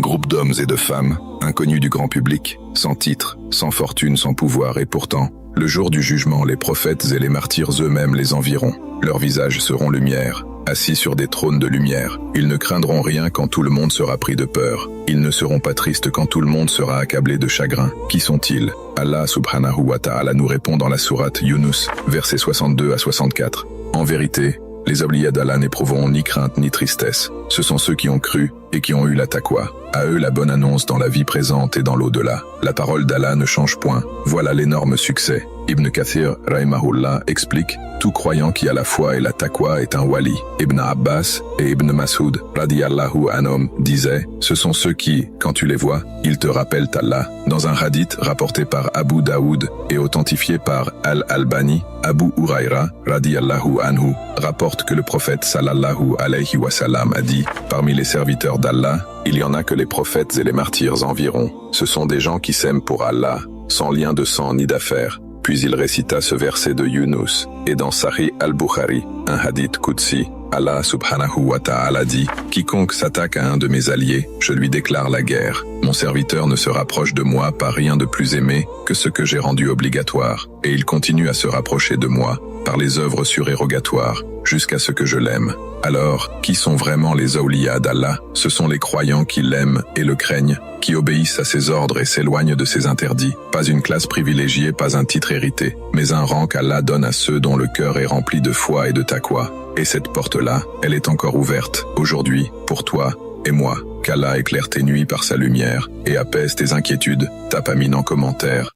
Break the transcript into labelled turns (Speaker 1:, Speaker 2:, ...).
Speaker 1: groupe d'hommes et de femmes, inconnus du grand public, sans titre, sans fortune, sans pouvoir, et pourtant, le jour du jugement, les prophètes et les martyrs eux-mêmes les envieront. Leurs visages seront lumière, assis sur des trônes de lumière. Ils ne craindront rien quand tout le monde sera pris de peur. Ils ne seront pas tristes quand tout le monde sera accablé de chagrin. Qui sont-ils? Allah subhanahu wa ta'ala nous répond dans la sourate Yunus, versets 62 à 64. En vérité, les awliya d'Allah n'éprouveront ni crainte ni tristesse. Ce sont ceux qui ont cru et qui ont eu la taqwa. À eux la bonne annonce dans la vie présente et dans l'au-delà. La parole d'Allah ne change point. Voilà l'énorme succès. Ibn Kathir, rahimahullah, explique « Tout croyant qui a la foi et la taqwa est un wali ». Ibn Abbas et Ibn Mas'ud, radiyallahu anhum, disaient « Ce sont ceux qui, quand tu les vois, ils te rappellent Allah ». Dans un hadith rapporté par Abu Daoud et authentifié par Al-Albani, Abu Huraira, radiyallahu anhu, rapporte que le prophète sallallahu alayhi wa sallam a dit « Parmi les serviteurs d'Allah, il y en a que les prophètes et les martyrs environ. Ce sont des gens qui s'aiment pour Allah, sans lien de sang ni d'affaires. » Puis il récita ce verset de Yunus, et dans Sahih al-Bukhari, un hadith Qudsi, Allah subhanahu wa ta'ala dit « Quiconque s'attaque à un de mes alliés, je lui déclare la guerre. Mon serviteur ne se rapproche de moi par rien de plus aimé que ce que j'ai rendu obligatoire, et il continue à se rapprocher de moi par les œuvres surérogatoires, jusqu'à ce que je l'aime. » Alors, qui sont vraiment les awliya d'Allah? Ce sont les croyants qui l'aiment et le craignent, qui obéissent à ses ordres et s'éloignent de ses interdits. Pas une classe privilégiée, pas un titre hérité, mais un rang qu'Allah donne à ceux dont le cœur est rempli de foi et de taqwa. Et cette porte-là, elle est encore ouverte, aujourd'hui, pour toi et moi. Qu'Allah éclaire tes nuits par sa lumière et apaise tes inquiétudes. Tape Amine en commentaire.